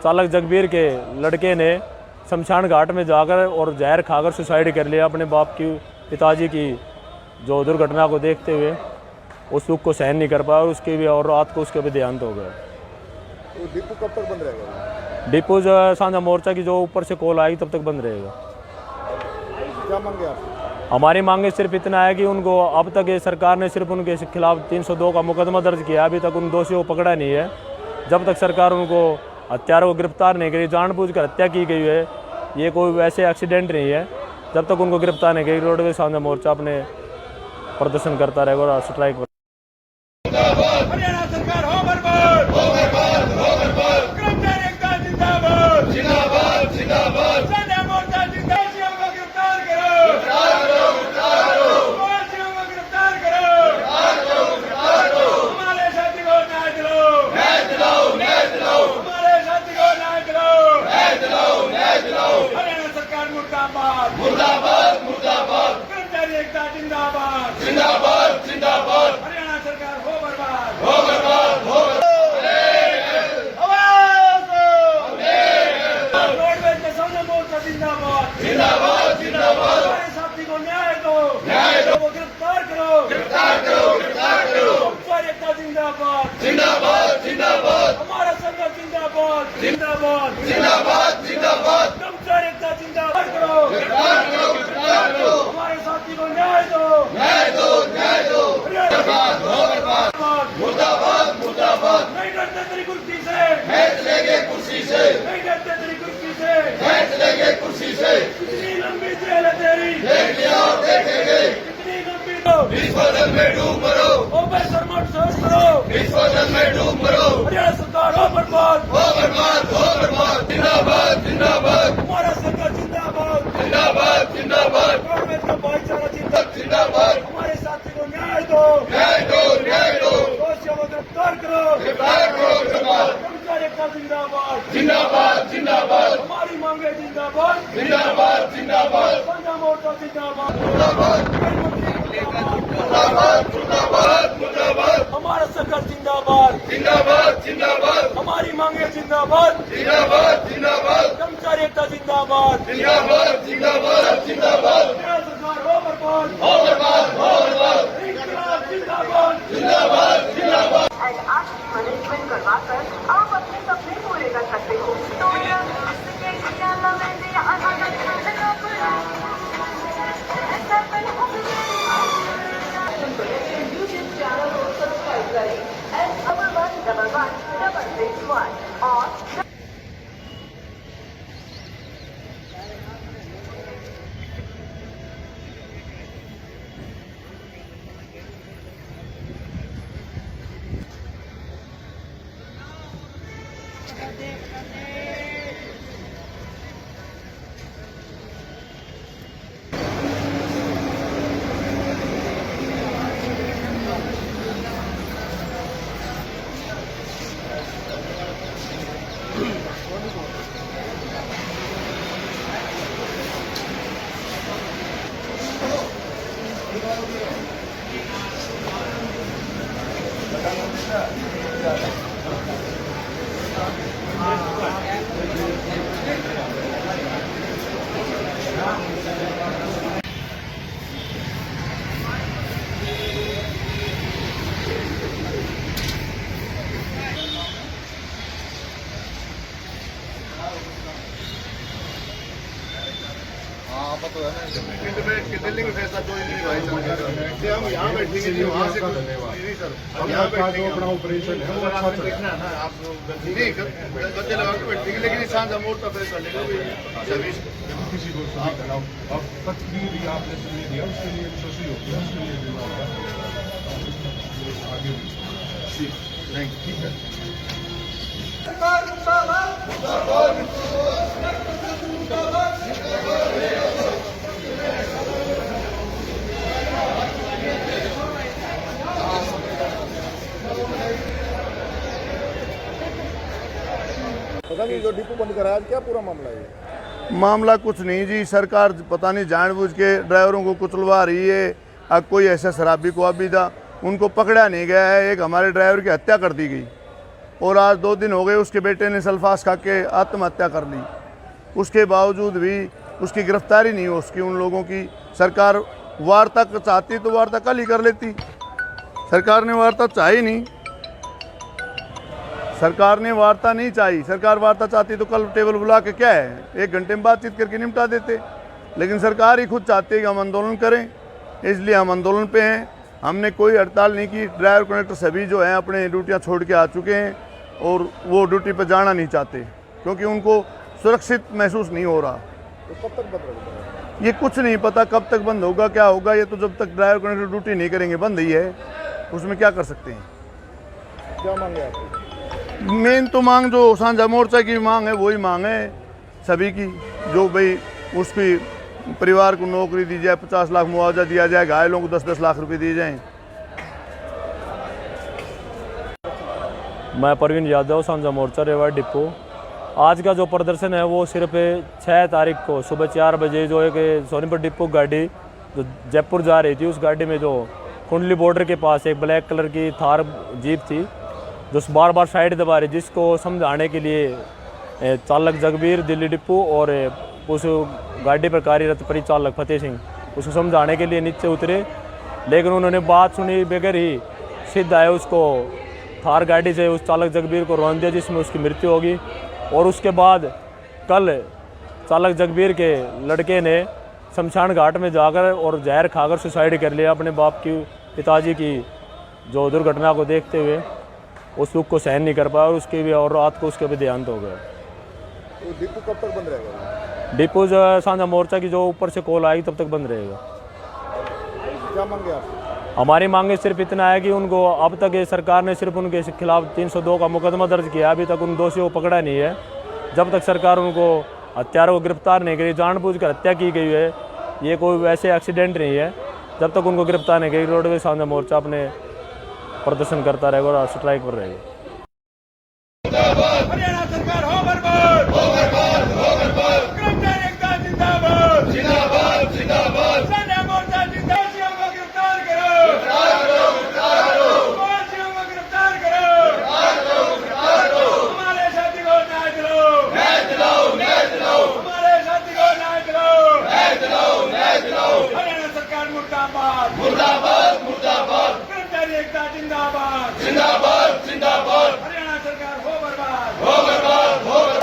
चालक जगबीर के लड़के ने शमशान घाट में जाकर और जहर खाकर सुसाइड कर लिया अपने बाप की, पिताजी की जो दुर्घटना को देखते हुए उस दुख को सहन नहीं कर पाया और उसके भी और रात को उसके भी देहांत हो गया। तो डिपो कब तक बंद रहेगा? डिपो जो साझा मोर्चा की जो ऊपर से कॉल आएगी तब तक बंद रहेगा। क्या मांगे आप? हमारी मांगे सिर्फ इतना है कि उनको अब तक ये सरकार ने सिर्फ उनके खिलाफ 302 का मुकदमा दर्ज किया, अभी तक उन दोषियों को पकड़ा नहीं है। जब तक सरकार उनको हत्यारों को गिरफ्तार नहीं करी, जानबूझकर हत्या की गई है, ये कोई वैसे एक्सीडेंट नहीं है, जब तक उनको गिरफ्तार नहीं करी रोडवेज साझा मोर्चा अपने प्रदर्शन करता रहेगा और स्ट्राइक। हरियाणा सरकार हो बर्बाद, हो बर्बाद, हो बर्बाद। कर्मचारी एकता जिंदाबाद, जिंदाबाद, जिंदाबाद। साझा मोर्चा जिंदाबाद। को गिरफ्तार करो, गिरफ्तार करो, गिरफ्तार करो। को गिरफ्तार करो, गिरफ्तार करो, गिरफ्तार करो। हमारे साथी को न्याय दिलाओ, न्याय दिलाओ, न्याय दिलाओ। हमारे साथी को न्याय दिलाओ, न्याय दिलाओ, न्याय दिलाओ। हरियाणा सरकार मुर्दाबाद, मुर्दाबाद, मुर्दाबाद। कर्मचारी एकता जिंदाबाद, जिंदाबाद, जिंदाबाद। हरियाणा सरकार हो बर्बाद, हो बर्बाद, हो बर्बाद। रोडवेज का साझा मोर्चा जिंदाबाद, जिंदाबाद, जिंदाबाद। हमारे साथी को न्याय दो, न्याय दो। वो गिरफ्तार करो, गिरफ्तार करो, गिरफ्तार करो। कर्मचारी एकता जिंदाबाद, जिंदाबाद, जिंदाबाद। हमारा संघर्ष जिंदाबाद, जिंदाबाद, जिंदाबाद, जिंदाबाद। कर्मचारी एकता जिंदाबाद करो, गिरफ्तार करो, गिरफ्तार करो। हमारे साथी को न्याय दो, न्याय दो, न्याय दो। बर्बाद, हो बर्बाद, मुर्दाबाद, मुर्दाबाद। नहीं डरते तेरी कुर्सी से, बैठ लेंगे कुर्सी से। नहीं डरते तेरी कुर्सी से, बैठ लेंगे कुर्सी से। कितनी लंबी जेल है तेरी, देख लिया और देखेंगे। कितनी लंबी तो विसर्जन में डूब मरो, ओ पैसर मत सोच करो, विसर्जन में डूब मरो। हरियाणा सरकार हो बर्बाद, हो बर्बाद, हो बर्बाद। जिंदाबाद, जिंदाबाद। हमारा सरकार जिंदाबाद, जिंदाबाद, जिंदाबाद। रोडवेज का भाईचारा जिंदाबाद, जिंदाबाद। हमारे साथी को न्याय दो, न्याय दो, न्याय दो। दोषियों को गिरफ्तार करो, गिरफ्तार करो, गिरफ्तार। कर्मचारी एकता जिंदाबाद, जिंदाबाद, जिंदाबाद। हमारी मांगे जिंदाबाद, जिंदाबाद, जिंदाबाद। साझा मोर्चा जिंदाबाद, मुर्दाबाद, मुर्दाबाद, मुर्दाबाद, मुर्दाबाद। हमारा सरकार जिंदाबाद, जिंदाबाद, जिंदाबाद। हमारी मांगे जिंदाबाद, जिंदाबाद, जिंदाबाद। कर्मचारी एकता जिंदाबाद, जिंदाबाद, जिंदाबाद, जिंदाबाद। सरकार हो बर्बाद, हो बर्बाद, हो बर्बाद। इंकलाब जिंदाबाद, जिंदाबाद, जिंदाबाद। एंड आज की मैनेजमेंट करवा कर आप अपने सपने पूरे कर सकते हो। तो यूट्यूब चैनल को सब्सक्राइब करें @11116661 और दिल्ली में फैसला कोई नहीं भाई साहब। हम यहाँ बैठेंगे नहीं, वहाँ से नहीं सर। हम यहाँ का जो बैठेंगे, अपना ऑपरेशन है वो अच्छा चल रहा देखना है ना आप। नहीं गद्दे लगा के बैठेंगे, लेकिन इंसान का मोर्चा फैसला लेगा सर्विस। है। किसी को सुनी कराओ, अब तकरीर या आपने सुनने दिया उसके लिए सोची होती है, उसके लिए भी आगे भी ठीक है। सरकार मुर्दाबाद, मुर्दाबाद। पता नहीं जो डिपो बंद कराया, क्या पूरा मामला है? मामला कुछ नहीं जी, सरकार पता नहीं जानबूझ के ड्राइवरों को कुचलवा रही है। अब कोई ऐसा शराबी को अभी था उनको पकड़ा नहीं गया है। एक हमारे ड्राइवर की हत्या कर दी गई और आज 2 दिन हो गए उसके बेटे ने सल्फास खा के आत्महत्या कर ली। उसके बावजूद भी उसकी गिरफ्तारी नहीं हो उसकी। उन लोगों की सरकार वार्ता चाहती तो वार्ता कल ही कर लेती। सरकार ने वार्ता चाही नहीं, सरकार ने वार्ता नहीं चाही। सरकार वार्ता चाहती तो कल टेबल बुला के क्या है 1 घंटे में बातचीत करके निपटा देते। लेकिन सरकार ही खुद चाहती है कि हम आंदोलन करें, इसलिए हम आंदोलन पे हैं। हमने कोई हड़ताल नहीं की। ड्राइवर कंडक्टर सभी जो हैं अपने ड्यूटियां छोड़ के आ चुके हैं और वो ड्यूटी पर जाना नहीं चाहते क्योंकि उनको सुरक्षित महसूस नहीं हो रहा। तो कब तक बंद रहेगा? ये कुछ नहीं पता कब तक बंद होगा, क्या होगा। ये तो जब तक ड्राइवर कंडक्टर ड्यूटी नहीं करेंगे बंद ही है, उसमें क्या कर सकते हैं। क्या मांगे आपकी? मेन तो मांग जो साझा मोर्चा की मांग है वही मांग है सभी की, जो भाई उसकी परिवार को नौकरी दी जाए, 50 लाख मुआवजा दिया जाए, घायलों को 10-10 लाख रुपए दिए जाएं। मैं परवीन यादव, साझा मोर्चा रेवा डिपो। आज का जो प्रदर्शन है वो सिर्फ 6 तारीख को सुबह 4 बजे जो एक सोनीपत डिपो गाड़ी जो जयपुर जा रही थी, उस गाड़ी में जो कुंडली बॉर्डर के पास एक ब्लैक कलर की थार जीप थी जो बार बार साइड दबा रही, जिसको समझाने के लिए चालक जगबीर दिल्ली डिपो और उस गाड़ी पर कार्यरत परिचालक फतेह सिंह उसको समझाने के लिए नीचे उतरे, लेकिन उन्होंने बात सुनी बगैर ही सीधा आए उसको थार गाड़ी से उस चालक जगबीर को रौंद दिया, जिसमें उसकी मृत्यु होगी। और उसके बाद कल चालक जगबीर के लड़के ने शमशान घाट में जाकर और जहर खाकर सुसाइड कर लिया अपने बाप की पिताजी की जो दुर्घटना को देखते हुए उस दुख को सहन नहीं कर पाया और उसके भी और रात को उसके भी देहांत हो गया। तो डिपो कब तक बंद रहेगा? डिपो जो साझा मोर्चा की जो ऊपर से कॉल आएगी तब तक बंद रहेगा। क्या मांगे आपकी? हमारी मांगे सिर्फ इतना है कि उनको अब तक ये सरकार ने सिर्फ उनके खिलाफ 302 का मुकदमा दर्ज किया, अभी तक उन दोषियों को पकड़ा नहीं है। जब तक सरकार उनको हत्यारों को गिरफ्तार नहीं करी, जानबूझकर हत्या की गई है, ये कोई वैसे एक्सीडेंट नहीं है, जब तक उनको गिरफ्तार नहीं करी रोडवेज साझा मोर्चा अपने प्रदर्शन करता रहेगा और स्ट्राइक पर रहेगा। हरियाणा सरकार हो बर्बाद, हो बर्बाद, हो बर्बाद। कर्मचारी एकता जिंदाबाद, जिंदाबाद, जिंदाबाद। साझा मोर्चा जिंदाबाद। को गिरफ्तार करो, गिरफ्तार करो, गिरफ्तार करो। को गिरफ्तार करो, गिरफ्तार करो, गिरफ्तार करो। हमारे साथी को न्याय दिलाओ, न्याय दिलाओ, न्याय दिलाओ। हमारे साथी को न्याय दिलाओ, न्याय दिलाओ, न्याय दिलाओ। हरियाणा सरकार मुर्दाबाद, मुर्दाबाद, मुर्दाबाद। कर्मचारी एकता जिंदाबाद, जिंदाबाद, जिंदाबाद। हरियाणा सरकार हो बर्बाद, हो बर्बाद, हो बर्बाद।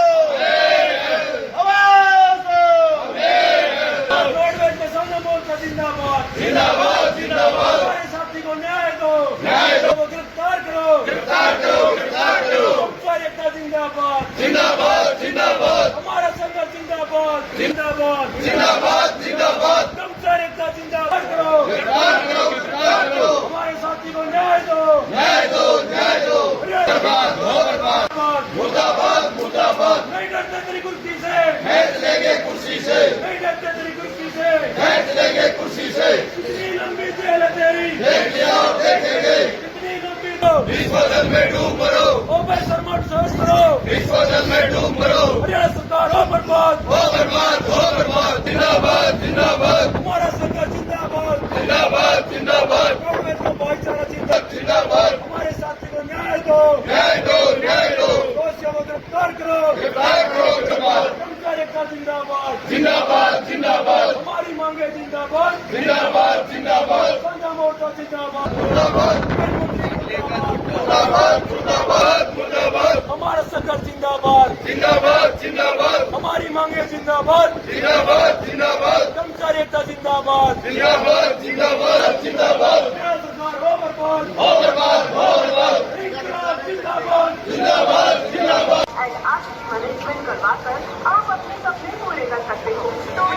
रोडवेज में साझा मोर्चा जिंदाबाद, जिंदाबाद, जिंदाबाद। हमारे साथी को न्याय दो, न्याय दो। वो गिरफ्तार करो, गिरफ्तार करो, गिरफ्तार करो। कर्मचारी एकता जिंदाबाद, जिंदाबाद, जिंदाबाद। हमारा संघर्ष जिंदाबाद, जिंदाबाद, जिंदाबाद, जिंदाबाद। कर्मचारी एकता जिंदाबाद करो, गिरफ्तार करो, गिरफ्तार करो। हमारे साथी को न्याय दो, न्याय दो, न्याय दो। बर्बाद, हो बर्बाद, मुर्दाबाद, मुर्दाबाद। नहीं डरते तेरी कुर्सी से, बैठ लेंगे कुर्सी से। नहीं डरते तेरी कुर्सी से, बैठ लेंगे कुर्सी से। कितनी लंबी जेल है तेरी, देख लिया देखेंगे। कितनी लंबी तो 20 बदल में डूब मरो। ऑपरेशन मत सोच करो, 20 बदल में डूब मरो। हरियाणा सरकार हो बर्बाद, हो बर्बाद, हो बर्बाद। जिंदाबाद, जिंदाबाद। हमारा सरकार जिंदाबाद, जिंदाबाद, जिंदाबाद। रोडवेज को भाईचारा जिंदाबाद, जिंदाबाद। हमारे साथी को न्याय दो, न्याय दो, न्याय दो। दोषियों को गिरफ्तार करो, गिरफ्तार करो, गिरफ्तार। कर्मचारी एकता जिंदाबाद, जिंदाबाद, जिंदाबाद। हमारी मांगे जिंदाबाद, जिंदाबाद, जिंदाबाद। साझा मोर्चा जिंदाबाद, मुर्दाबाद, मुर्दाबाद, मुर्दाबाद, मुर्दाबाद। हमारा संघर्ष जिंदाबाद, जिंदाबाद, जिंदाबाद। हमारी मांगे जिंदाबाद, जिंदाबाद, जिंदाबाद। कर्मचारी एकता जिंदाबाद, जिंदाबाद, जिंदाबाद, जिंदाबाद। सरकार हो बर्बाद, हो बर्बाद, हो बर्बाद। इंकलाब जिंदाबाद, जिंदाबाद, जिंदाबाद। एंड आज की मैनेजमेंट करवा कर आप अपने सपने पूरे कर सकते हो। तो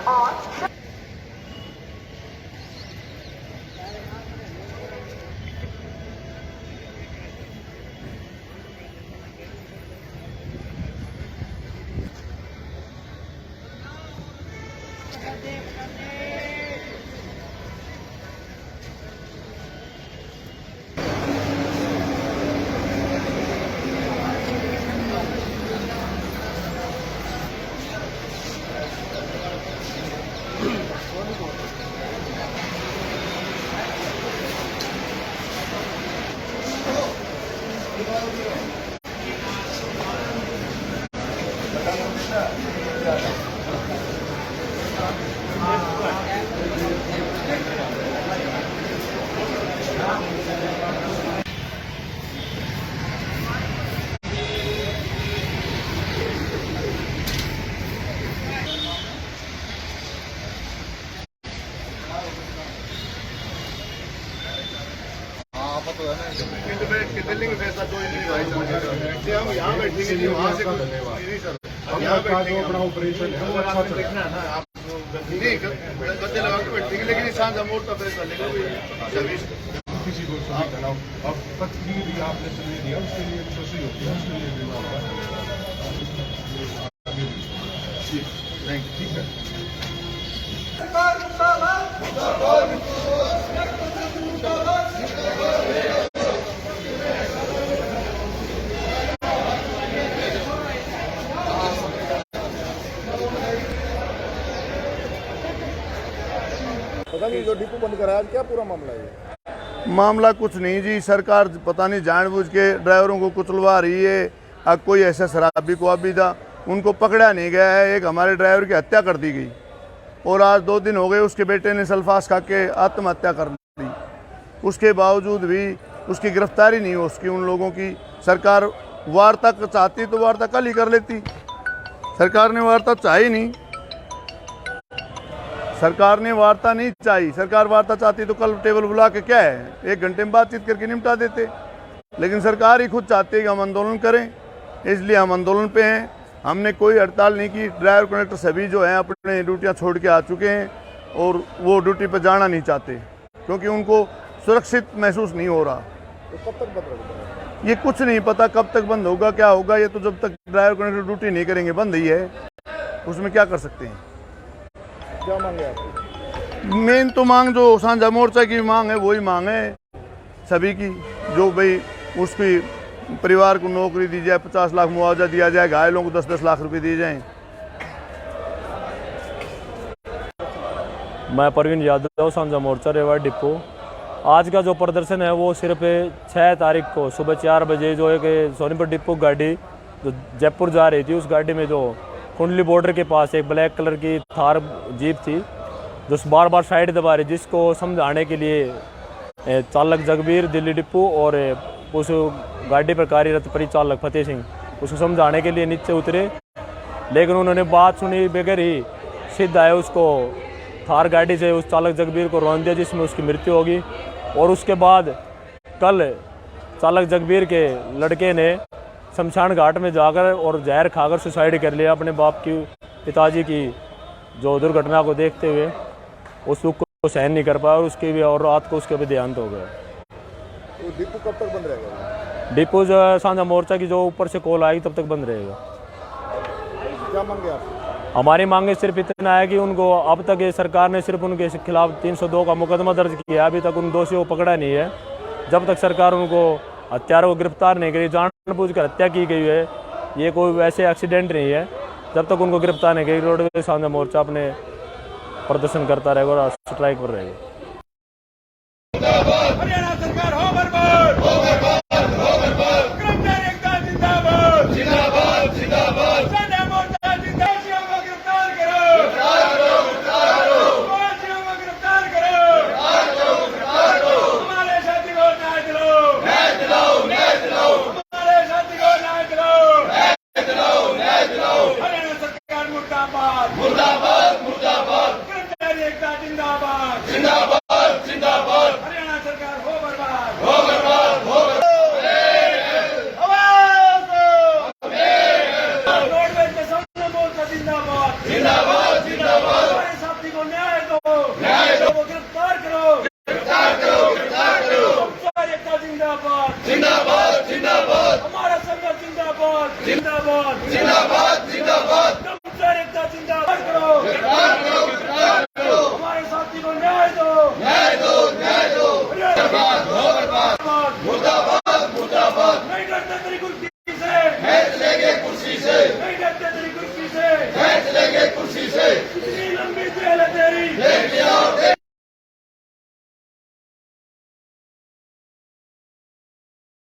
और इंटरनेट के दिल्ली में फैसला कोई नहीं भाई साहब से हम यहाँ बैठेंगे नहीं वहाँ से नहीं सर अब यहाँ का जो बैठेंगे अपना ऑपरेशन है वो अच्छा चल रहा देखना है ना आप नहीं गद्दे लगा के बैठेंगे लेकिन इंसान का मोड़ का फैसला लेगा सर्विस है। किसी को सुनी कराओ। अब तकरीर या आपने सुनने दिया उसके लिए सही हो गया, उसके लिए भी मामला आगे भी। ठीक है। पता नहीं जो डिपो बंद कराया, आज क्या पूरा मामला है ये? मामला कुछ नहीं जी, सरकार पता नहीं जानबूझ के ड्राइवरों को कुचलवा रही है। अब कोई ऐसा शराबी को अभी था उनको पकड़ा नहीं गया है। एक हमारे ड्राइवर की हत्या कर दी गई और आज 2 दिन हो गए उसके बेटे ने सल्फास खा के आत्महत्या कर ली। उसके बावजूद भी उसकी गिरफ्तारी नहीं हो उसकी। उन लोगों की सरकार वार्ता चाहती तो वार्ता कल ही कर लेती। सरकार ने वार्ता चाही नहीं, सरकार ने वार्ता नहीं चाही। सरकार वार्ता चाहती तो कल टेबल बुला के क्या है 1 घंटे में बातचीत करके निपटा देते। लेकिन सरकार ही खुद चाहती है कि हम आंदोलन करें, इसलिए हम आंदोलन पे हैं। हमने कोई हड़ताल नहीं की। ड्राइवर कंडक्टर सभी जो हैं अपने ड्यूटियां छोड़ के आ चुके हैं और वो ड्यूटी पर जाना नहीं चाहते क्योंकि उनको सुरक्षित महसूस नहीं हो रहा। तो कब तक बंद रहेगा? ये कुछ नहीं पता कब तक बंद होगा, क्या होगा। ये तो जब तक ड्राइवर कंडक्टर ड्यूटी नहीं करेंगे बंद ही है, उसमें क्या कर सकते हैं। क्या मांगे आपकी? मेन तो मांग जो सांझा मोर्चा की मांग है वही मांग है सभी की, जो भाई उसकी परिवार को नौकरी दी जाए, 50 लाख मुआवजा दिया जाए, घायलों को 10-10 लाख रुपए दिए जाएं। मैं परवीन यादव, सांझा मोर्चा रेवाड़ी डिपो। आज का जो प्रदर्शन है वो सिर्फ 6 तारीख को सुबह 4 बजे जो एक सोनीपत डिपो गाड़ी जो जयपुर जा रही थी, उस गाड़ी में जो कुंडली बॉर्डर के पास एक ब्लैक कलर की थार जीप थी जो बार बार साइड दबा रही, जिसको समझाने के लिए चालक जगबीर दिल्ली डिपो और उस गाड़ी पर कार्यरत परिचालक फतेह सिंह उसको समझाने के लिए नीचे उतरे। लेकिन उन्होंने बात सुनी बगैर ही सीधा आए उसको थार गाड़ी से उस चालक जगबीर को रौंद दिया, जिसमें उसकी मृत्यु होगी। और उसके बाद कल चालक जगबीर के लड़के ने शमशान घाट में जाकर और जहर खाकर सुसाइड कर लिया अपने बाप की पिताजी की जो दुर्घटना को देखते हुए। उस दुख को सहन नहीं कर पाया और उसके भी और रात को उसके भी देहांत हो गया। तो डिपो कब तक बंद रहेगा? डिपो जो सांझा मोर्चा की जो ऊपर से कॉल आएगी तब तक बंद रहेगा। क्या मांगे आप? हमारी मांगे सिर्फ इतना है कि उनको अब तक ये सरकार ने सिर्फ उनके खिलाफ 302 का मुकदमा दर्ज किया, अभी तक उन दोषियों को पकड़ा नहीं है। जब तक सरकार उनको हत्यारों को गिरफ्तार नहीं करी, जानबूझकर हत्या की गई है, ये कोई वैसे एक्सीडेंट नहीं है, जब तक उनको गिरफ्तार नहीं करी रोडवेज सांझा मोर्चा अपने प्रदर्शन करता रहेगा और स्ट्राइक पर रहेगा। हरियाणा सरकार हो बर्बाद, हो बर्बाद, हो बर्बाद। कर्मचारी एकता जिंदाबाद, जिंदाबाद, जिंदाबाद। सांझा मोर्चा जिंदाबाद। दोषियों को गिरफ्तार करो, गिरफ्तार करो, गिरफ्तार करो। दोषियों को गिरफ्तार करो, गिरफ्तार करो, गिरफ्तार करो। हमारे साथी को न्याय दिलाओ, न्याय दिलाओ, न्याय दिलाओ। हमारे साथी को न्याय दिलाओ, न्याय दिलाओ, न्याय दिलाओ। हरियाणा सरकार मुर्दाबाद, मुर्दाबाद, मुर्दाबाद। कर्मचारी एकता जिंदाबाद, जिंदाबाद, जिंदाबाद। हरियाणा सरकार हो बर्बाद, हो बर्बाद, हो रोडवेज के सामने मोर्चा जिंदाबाद, जिंदाबाद, जिंदाबाद। हमारे साथी को न्याय दो, न्याय दो। वो गिरफ्तार करो, गिरफ्तार करो, गिरफ्तार करो। कर्मचारी एकता जिंदाबाद, जिंदाबाद, जिंदाबाद। हमारा संघर्ष जिंदाबाद, जिंदाबाद, जिंदाबाद, जिंदाबाद। कर्मचारी एकता जिंदाबाद करो, गिरफ्तार करो।